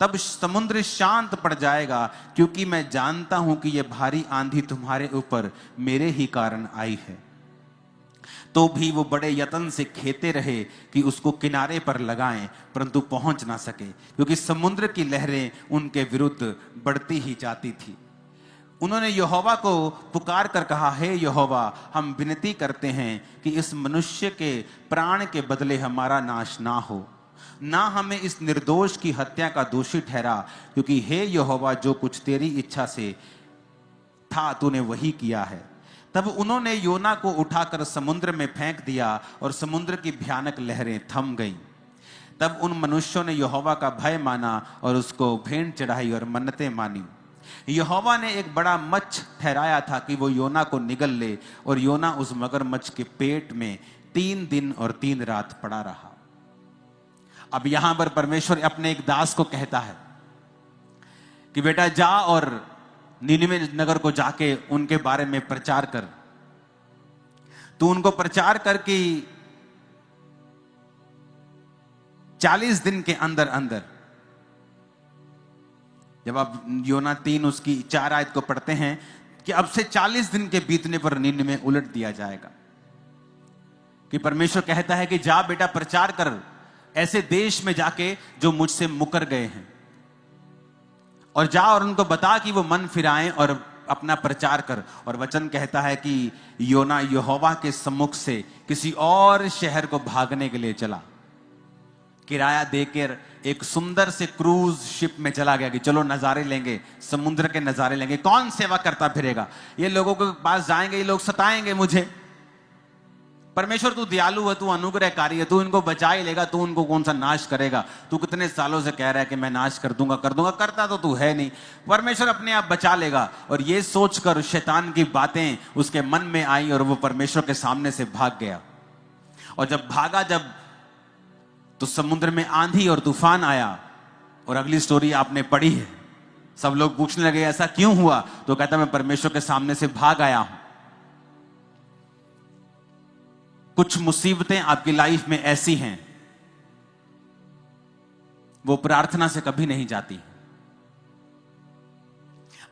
तब समुद्र शांत पड़ जाएगा, क्योंकि मैं जानता हूं कि यह भारी आंधी तुम्हारे ऊपर मेरे ही कारण आई है। तो भी वो बड़े यत्न से खेते रहे कि उसको किनारे पर लगाएं, परंतु पहुंच ना सके, क्योंकि समुद्र की लहरें उनके विरुद्ध बढ़ती ही जाती थी। उन्होंने यहोवा को पुकार कर कहा, हे यहोवा, हम विनती करते हैं कि इस मनुष्य के प्राण के बदले हमारा नाश ना हो, ना हमें इस निर्दोष की हत्या का दोषी ठहरा, क्योंकि हे यहोवा, जो कुछ तेरी इच्छा से था तूने वही किया है। तब उन्होंने योना को उठाकर समुद्र में फेंक दिया और समुद्र की भयानक लहरें थम गईं। तब उन मनुष्यों ने यहोवा का भय माना और उसको भेंट चढ़ाई और मन्नतें मानी। यहोवा ने एक बड़ा मच्छ ठहराया था कि वो योना को निगल ले, और योना उस मगरमच्छ के पेट में 3 दिन और 3 रात पड़ा रहा। अब यहां पर परमेश्वर अपने एक दास को कहता है कि बेटा जा और नीनवे नगर को जाके उनके बारे में प्रचार कर। तू उनको प्रचार कर कि 40 दिन के अंदर अंदर, जब आप योना 3 उसकी 4 आयत को पढ़ते हैं कि अब से 40 दिन के बीतने पर नीनवे उलट दिया जाएगा। कि परमेश्वर कहता है कि जा बेटा प्रचार कर ऐसे देश में जाके जो मुझसे मुकर गए हैं, और जा और उनको बता कि वो मन फिराएं और अपना प्रचार कर। और वचन कहता है कि योना यहोवा के सम्मुख से किसी और शहर को भागने के लिए चला, किराया देकर एक सुंदर से क्रूज शिप में चला गया कि चलो नजारे लेंगे, समुद्र के नजारे लेंगे। कौन सेवा करता फिरेगा, ये लोगों के पास जाएंगे, ये लोग सताएंगे मुझे। परमेश्वर तू दयालु है, तू अनुग्रहकारी है, तू इनको बचा ही लेगा, तू उनको कौन सा नाश करेगा। तू कितने सालों से कह रहा है कि मैं नाश कर दूंगा, करता तो तू है नहीं। परमेश्वर अपने आप बचा लेगा। और ये सोचकर शैतान की बातें उसके मन में आई और वो परमेश्वर के सामने से भाग गया। और जब भागा, जब तो समुद्र में आंधी और तूफान आया। और अगली स्टोरी आपने पढ़ी है। सब लोग पूछने लगे ऐसा क्यों हुआ, तो कहता मैं परमेश्वर के सामने से भाग आया हूं। कुछ मुसीबतें आपकी लाइफ में ऐसी हैं, वो प्रार्थना से कभी नहीं जाती।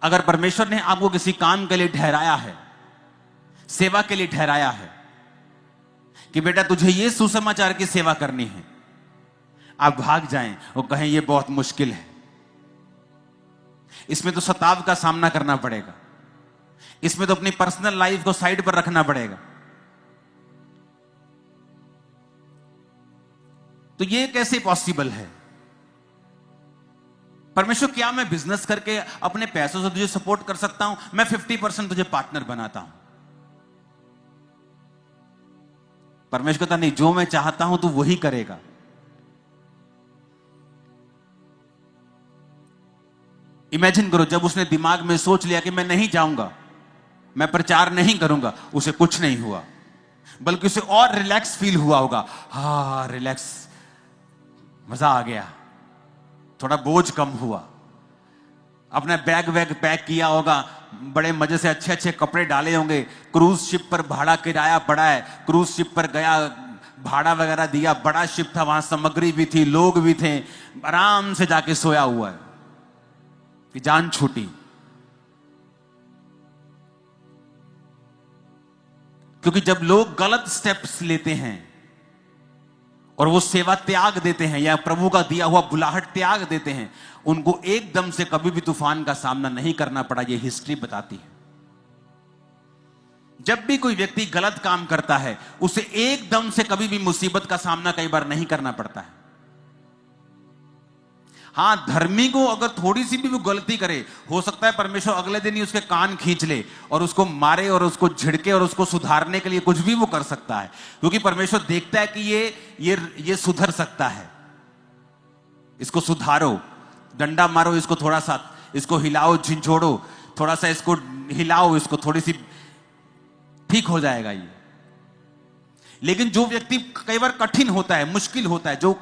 अगर परमेश्वर ने आपको किसी काम के लिए ठहराया है, सेवा के लिए ठहराया है कि बेटा तुझे ये सुसमाचार की सेवा करनी है, आप भाग जाएं और कहें ये बहुत मुश्किल है, इसमें तो सताव का सामना करना पड़ेगा, इसमें तो अपनी पर्सनल लाइफ को साइड पर रखना पड़ेगा, तो ये कैसे पॉसिबल है। परमेश्वर क्या मैं बिजनेस करके अपने पैसों से तुझे सपोर्ट कर सकता हूं? मैं 50% तुझे पार्टनर बनाता हूं। परमेश्वर कहता नहीं, जो मैं चाहता हूं तू वही करेगा। इमेजिन करो, जब उसने दिमाग में सोच लिया कि मैं नहीं जाऊंगा, मैं प्रचार नहीं करूंगा, उसे कुछ नहीं हुआ, बल्कि उसे और रिलैक्स फील हुआ होगा। हाँ रिलैक्स, मजा आ गया, थोड़ा बोझ कम हुआ। अपना बैग वैग पैक किया होगा, बड़े मजे से अच्छे अच्छे कपड़े डाले होंगे। क्रूज शिप पर भाड़ा किराया पड़ा है, क्रूज शिप पर गया, भाड़ा वगैरह दिया, बड़ा शिप था, वहां सामग्री भी थी, लोग भी थे, आराम से जाके सोया हुआ है कि जान छूटी। क्योंकि जब लोग गलत स्टेप्स लेते हैं और वो सेवा त्याग देते हैं या प्रभु का दिया हुआ बुलाहट त्याग देते हैं, उनको एकदम से कभी भी तूफान का सामना नहीं करना पड़ा। ये हिस्ट्री बताती है। जब भी कोई व्यक्ति गलत काम करता है, उसे एकदम से कभी भी मुसीबत का सामना कई बार नहीं करना पड़ता है। हां, धर्मी को अगर थोड़ी सी भी वो गलती करे, हो सकता है परमेश्वर अगले दिन ही उसके कान खींच ले और उसको मारे और उसको झिड़के और उसको सुधारने के लिए कुछ भी वो कर सकता है, क्योंकि परमेश्वर देखता है कि ये सुधर सकता है। इसको सुधारो, डंडा मारो इसको, थोड़ा सा इसको हिलाओ, झिंझोड़ो, थोड़ा सा इसको हिलाओ, इसको थोड़ी सी ठीक हो जाएगा ये। लेकिन जो व्यक्ति कई बार कठिन होता है, मुश्किल होता है, जो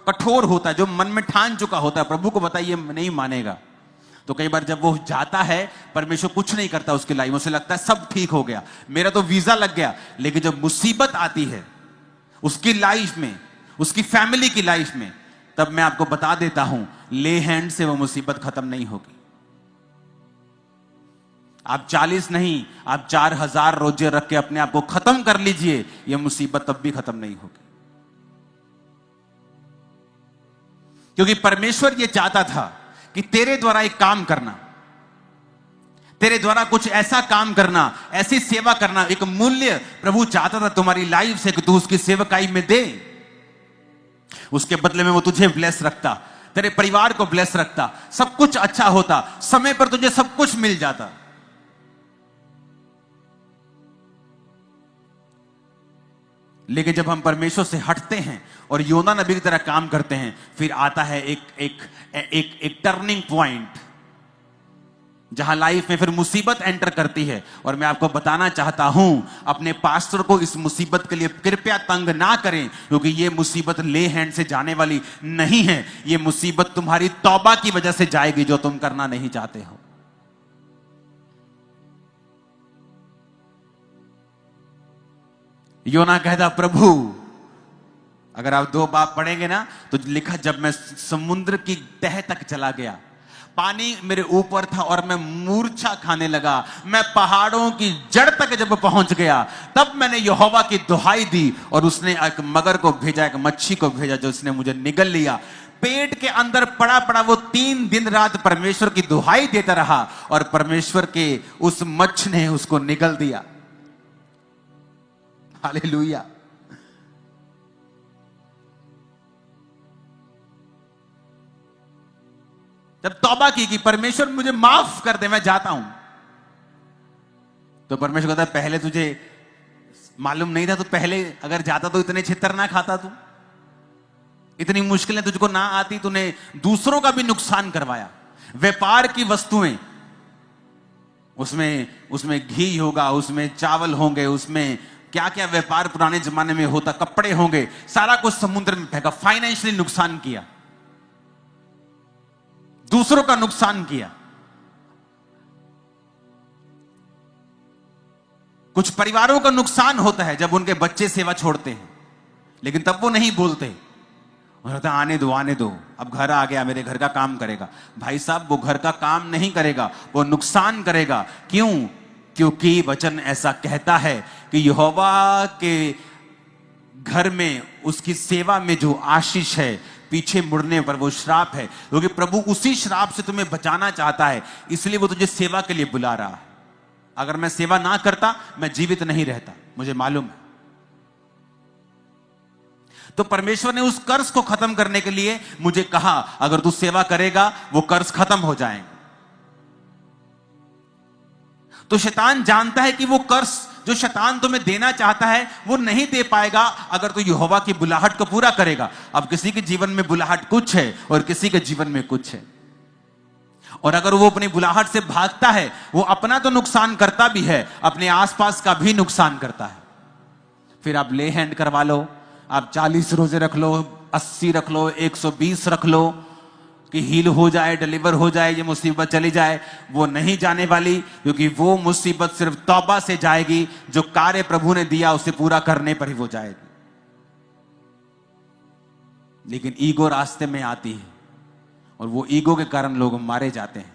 कठोर होता है, जो मन में ठान चुका होता है प्रभु को बताइए नहीं मानेगा, तो कई बार जब वो जाता है, परमेश्वर कुछ नहीं करता उसकी लाइफ में। उसे लगता है सब ठीक हो गया, मेरा तो वीजा लग गया। लेकिन जब मुसीबत आती है उसकी लाइफ में, उसकी फैमिली की लाइफ में, तब मैं आपको बता देता हूं, ले हैंड से वो मुसीबत खत्म नहीं होगी। आप 40 नहीं, आप 4000 रोजे रख के अपने आप को खत्म कर लीजिए, यह मुसीबत तब भी खत्म नहीं होगी। क्योंकि परमेश्वर यह चाहता था कि तेरे द्वारा एक काम करना, तेरे द्वारा कुछ ऐसा काम करना, ऐसी सेवा करना, एक मूल्य प्रभु चाहता था तुम्हारी लाइफ से कि तू उसकी सेवकाई में दे। उसके बदले में वो तुझे ब्लेस रखता, तेरे परिवार को ब्लेस रखता, सब कुछ अच्छा होता, समय पर तुझे सब कुछ मिल जाता। लेकिन जब हम परमेश्वर से हटते हैं और योना नबी की तरह काम करते हैं, फिर आता है एक टर्निंग पॉइंट, जहां लाइफ में फिर मुसीबत एंटर करती है। और मैं आपको बताना चाहता हूं, अपने पास्टर को इस मुसीबत के लिए कृपया तंग ना करें, क्योंकि यह मुसीबत ले हैंड से जाने वाली नहीं है। यह मुसीबत तुम्हारी तौबा की वजह से जाएगी, जो तुम करना नहीं चाहते हो। योना कहता, प्रभु अगर आप 2 बाब पढ़ेंगे ना, तो लिखा, जब मैं समुद्र की तह तक चला गया, पानी मेरे ऊपर था और मैं मूर्छा खाने लगा, मैं पहाड़ों की जड़ तक जब पहुंच गया, तब मैंने यहोवा की दुहाई दी और उसने एक मगर को भेजा, एक मच्छी को भेजा, जो उसने मुझे निगल लिया। पेट के अंदर पड़ा पड़ा वो 3 दिन रात परमेश्वर की दुहाई देता रहा और परमेश्वर के उस मच्छ ने उसको निगल दिया। हालेलुया। जब तौबा की कि परमेश्वर मुझे माफ कर दे, मैं जाता हूं, तो परमेश्वर कहता है पहले तुझे मालूम नहीं था, तो पहले अगर जाता तो इतने छितर ना खाता तू, इतनी मुश्किलें तुझको ना आती, तूने दूसरों का भी नुकसान करवाया। व्यापार की वस्तुएं, उसमें घी होगा, उसमें चावल होंगे, उसमें क्या क्या व्यापार पुराने जमाने में होता, कपड़े होंगे, सारा कुछ समुद्र में फेंका। फाइनेंशियली नुकसान किया, दूसरों का नुकसान किया। कुछ परिवारों का नुकसान होता है जब उनके बच्चे सेवा छोड़ते हैं, लेकिन तब वो नहीं बोलते, आने दो, अब घर आ गया, मेरे घर का काम करेगा। भाई साहब, वो घर का काम नहीं करेगा, वो नुकसान करेगा। क्यों? क्योंकि वचन ऐसा कहता है कि यहोवा के घर में उसकी सेवा में जो आशीष है, पीछे मुड़ने पर वो श्राप है। क्योंकि प्रभु उसी श्राप से तुम्हें बचाना चाहता है, इसलिए वो तुझे सेवा के लिए बुला रहा है। अगर मैं सेवा ना करता, मैं जीवित नहीं रहता, मुझे मालूम है। तो परमेश्वर ने उस कर्ज को खत्म करने के लिए मुझे कहा, अगर तू सेवा करेगा वो कर्ज खत्म हो जाएंगे। तो शैतान जानता है कि वो कर्ज जो शैतान तुम्हें देना चाहता है वो नहीं दे पाएगा अगर तू यहोवा की बुलाहट को पूरा करेगा। अब किसी के जीवन में बुलाहट कुछ है और किसी के जीवन में कुछ है, और अगर वो अपनी बुलाहट से भागता है, वो अपना तो नुकसान करता भी है, अपने आसपास का भी नुकसान करता है। फिर आप ले हैंड करवा लो, आप 40 रोजे रख लो, 80 रख लो, 120 रख लो कि हील हो जाए, डिलीवर हो जाए, ये मुसीबत चली जाए। वो नहीं जाने वाली, क्योंकि वो मुसीबत सिर्फ तौबा से जाएगी। जो कार्य प्रभु ने दिया उसे पूरा करने पर ही वो जाएगी। लेकिन ईगो रास्ते में आती है और वो ईगो के कारण लोग मारे जाते हैं।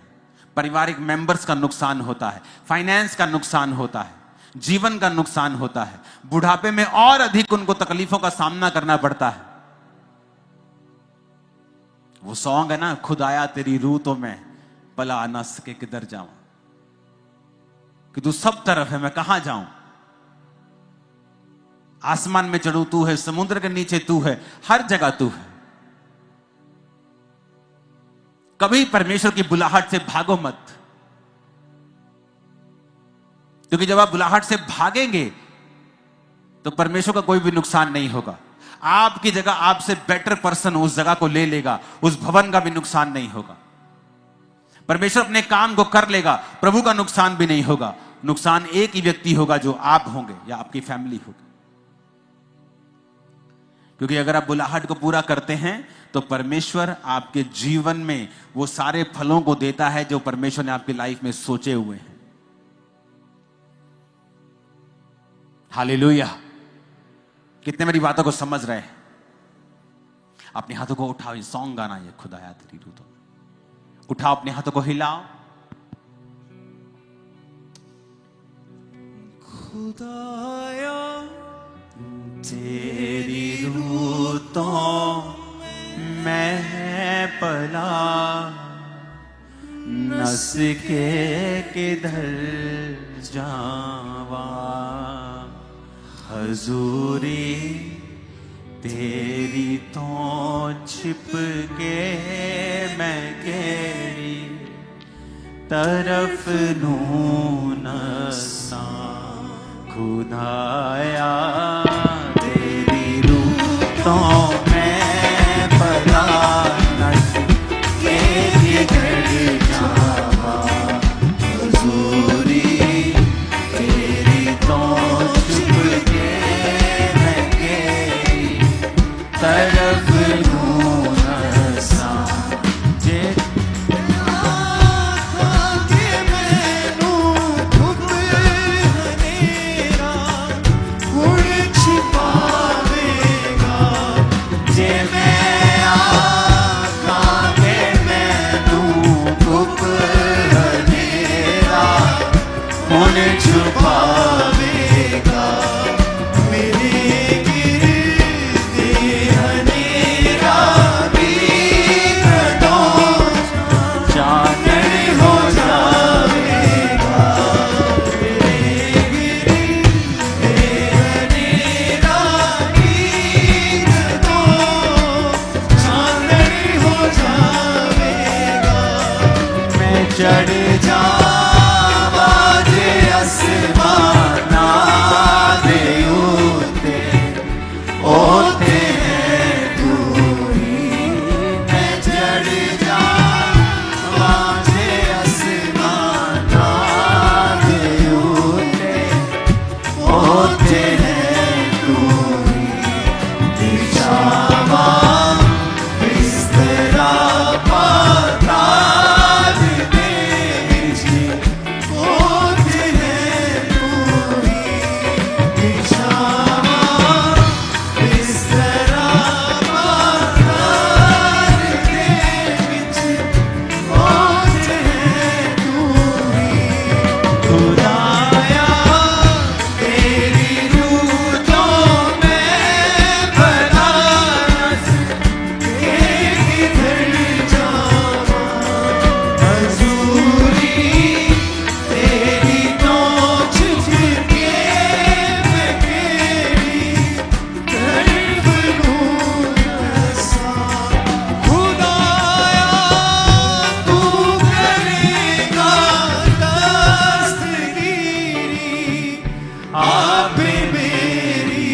पारिवारिक मेंबर्स का नुकसान होता है, फाइनेंस का नुकसान होता है, जीवन का नुकसान होता है, बुढ़ापे में और अधिक उनको तकलीफों का सामना करना पड़ता है। वो सॉन्ग है ना, खुदाया तेरी रूह तो मैं भला ना सके किधर जाऊं, कि तू सब तरफ है, मैं कहां जाऊं। आसमान में चढ़ू तू है, समुद्र के नीचे तू है, हर जगह तू है। कभी परमेश्वर की बुलाहट से भागो मत, क्योंकि जब आप बुलाहट से भागेंगे तो परमेश्वर का कोई भी नुकसान नहीं होगा। आपकी जगह आपसे बेटर पर्सन उस जगह को ले लेगा, उस भवन का भी नुकसान नहीं होगा। परमेश्वर अपने काम को कर लेगा, प्रभु का नुकसान भी नहीं होगा। नुकसान एक ही व्यक्ति होगा, जो आप होंगे या आपकी फैमिली होगी। क्योंकि अगर आप बुलाहट को पूरा करते हैं तो परमेश्वर आपके जीवन में वो सारे फलों को देता है जो परमेश्वर ने आपकी लाइफ में सोचे हुए हैं। हालेलुया। कितने मेरी बातों को समझ रहे हैं? अपने हाथों को उठाओ, ये सॉन्ग गाना, ये खुदाया तेरी रूह तो। उठाओ अपने हाथों को, हिलाओ। खुदाया तेरी रूह तो मैं पला नस के किधर जावा, हजूरी तेरी तो छिप के मैं केरी तरफ नू नसा। खुदाया तेरी रूह तो मैं भला नस के किधर जावा, हजूरी तेरी तो छिप के मैं केरी तरफ नू नसा। जे हुण आप मेरी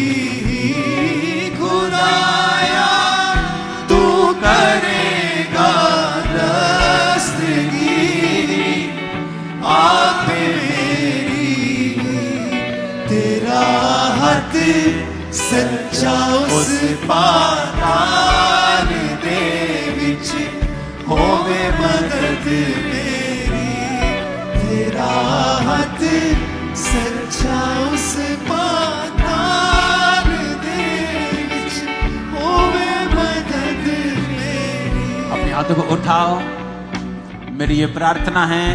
खुदाया तू करेगा दस्तगीरी। आप मेरी तेरा हाथ सच्चा उस पाताल दे विच होवे मदद मेरी। तेरा हाथ सच्चा उस पाताल दे विच होवे मदद मेरी। अपने हाथों को उठाओ। मेरी ये प्रार्थना है,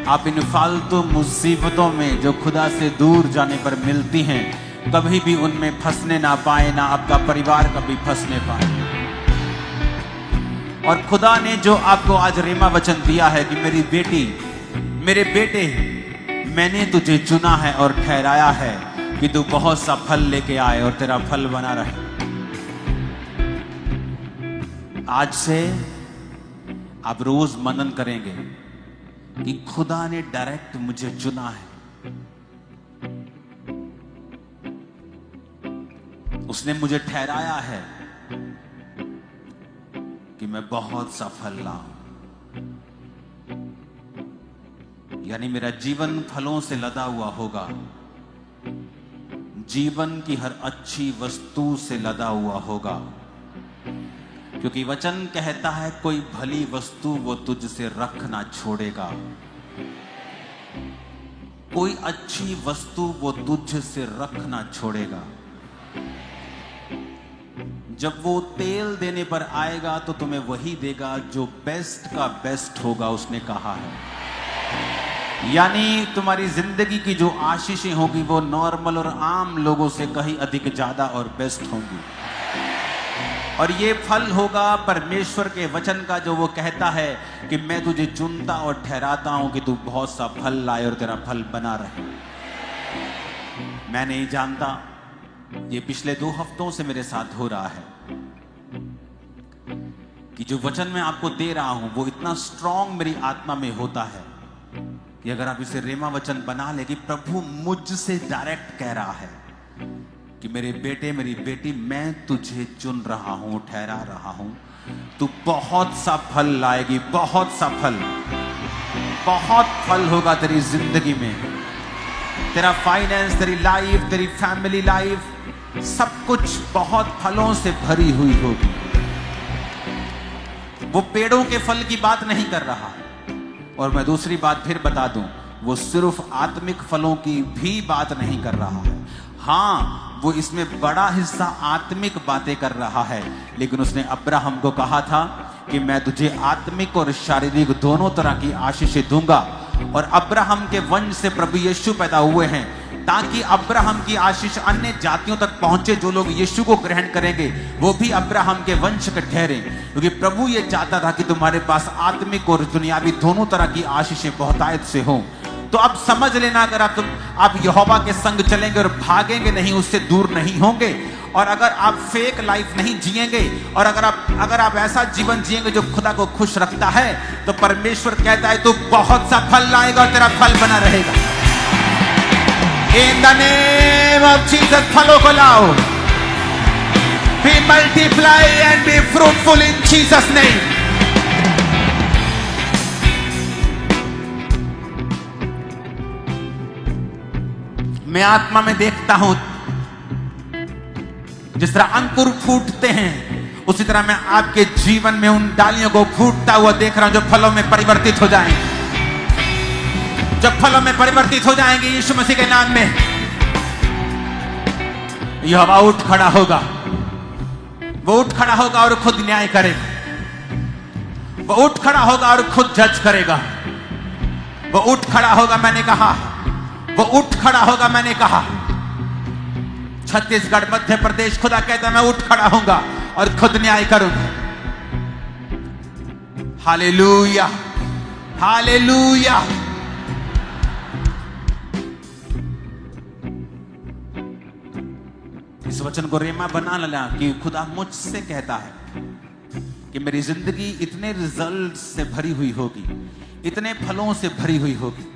आप इन फालतू मुसीबतों में जो खुदा से दूर जाने पर मिलती हैं, कभी भी उनमें फंसने ना पाए, ना आपका परिवार कभी फंसने पाए। और खुदा ने जो आपको आज रेमा वचन दिया है कि मेरी बेटी, मेरे बेटे, मैंने तुझे चुना है और ठहराया है कि तू बहुत सा फल लेके आए और तेरा फल बना रहे। आज से आप रोज मनन करेंगे कि खुदा ने डायरेक्ट मुझे चुना है, उसने मुझे ठहराया है कि मैं बहुत सा फल लाऊं। यानी मेरा जीवन फलों से लदा हुआ होगा, जीवन की हर अच्छी वस्तु से लदा हुआ होगा, क्योंकि वचन कहता है कोई भली वस्तु वो तुझसे रख ना छोड़ेगा, कोई अच्छी वस्तु वो तुझसे रख ना छोड़ेगा। जब वो तेल देने पर आएगा तो तुम्हें वही देगा जो बेस्ट का बेस्ट होगा, उसने कहा है। यानी तुम्हारी जिंदगी की जो आशीषें होगी वो नॉर्मल और आम लोगों से कहीं अधिक ज्यादा और बेस्ट होंगी। और ये फल होगा परमेश्वर के वचन का, जो वो कहता है कि मैं तुझे चुनता और ठहराता हूं कि तू बहुत सा फल लाए और तेरा फल बना रहे। मैं नहीं जानता, ये पिछले 2 हफ्तों से मेरे साथ हो रहा है कि जो वचन मैं आपको दे रहा हूं वो इतना स्ट्रांग मेरी आत्मा में होता है कि अगर आप इसे रेमा वचन बना ले कि प्रभु मुझसे डायरेक्ट कह रहा है कि मेरे बेटे, मेरी बेटी, मैं तुझे चुन रहा हूं, ठहरा रहा हूं, तू बहुत सा फल लाएगी, बहुत सा फल, बहुत फल होगा तेरी जिंदगी में। तेरा फाइनेंस, तेरी लाइफ, तेरी फैमिली लाइफ, सब कुछ बहुत फलों से भरी हुई होगी। वो पेड़ों के फल की बात नहीं कर रहा। और मैं दूसरी बात फिर बता दूं, वो सिर्फ आत्मिक फलों की भी बात नहीं कर रहा है। हाँ, वो इसमें बड़ा हिस्सा आत्मिक बातें कर रहा है, लेकिन उसने अब्राहम को कहा था कि मैं तुझे आत्मिक और शारीरिक दोनों तरह की आशीषें दूंगा। और अब्राहम के वंश से प्रभु यीशु पैदा हुए हैं ताकि अब्राहम की आशीष अन्य जातियों तक पहुंचे। जो लोग यीशु को ग्रहण करेंगे वो भी अब्राहम के वंश के ठहरे, क्योंकि प्रभु ये चाहता था कि तुम्हारे पास आत्मिक और दुनियावी दोनों तरह की आशीषें बहुतायत से हों। तो अब समझ लेना, अगर आप यहोवा के संग चलेंगे और भागेंगे नहीं, उससे दूर नहीं होंगे, और अगर आप फेक लाइफ नहीं जिएंगे, और अगर आप ऐसा जीवन जिएंगे जो खुदा को खुश रखता है, तो परमेश्वर कहता है तू बहुत सा फल लाएगा और तेरा फल बना रहेगा। In the name of Jesus, फलों को लाओ। Be multiply and be fruitful in Jesus name. मैं आत्मा में देखता हूं जिस तरह अंकुर फूटते हैं, उसी तरह मैं आपके जीवन में उन डालियों को फूटता हुआ देख रहा हूं जो फलों में परिवर्तित हो जाएंगे। जब फलों में परिवर्तित हो जाएंगे यीशु मसीह के नाम में, यहोवा उठ खड़ा होगा। वो उठ खड़ा होगा और खुद न्याय करेगा। वो उठ खड़ा होगा और खुद जज करेगा। वो उठ खड़ा होगा, मैंने कहा, वो उठ खड़ा होगा, मैंने कहा। छत्तीसगढ़, मध्य प्रदेश, खुदा कहता है मैं उठ खड़ा होऊंगा और खुद न्याय करूंगा। Hallelujah, hallelujah. इस वचन को रेमा बना लेना कि खुदा मुझसे कहता है कि मेरी जिंदगी इतने रिजल्ट से भरी हुई होगी, इतने फलों से भरी हुई होगी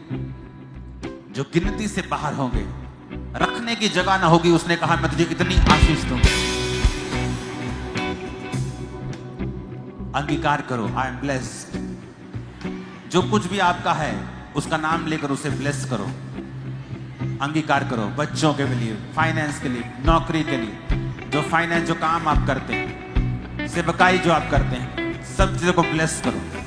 जो गिनती से बाहर होंगे। रखने की जगह ना होगी, उसने कहा मैं तुझे इतनी आशीष दूंगा। अंगीकार करो, आई एम ब्लेस्ड। जो कुछ भी आपका है उसका नाम लेकर उसे ब्लेस करो। अंगीकार करो, बच्चों के लिए, फाइनेंस के लिए, नौकरी के लिए, जो फाइनेंस, जो काम आप करते हैं, सेवकाई जो आप करते हैं, सब चीजों को ब्लेस करो।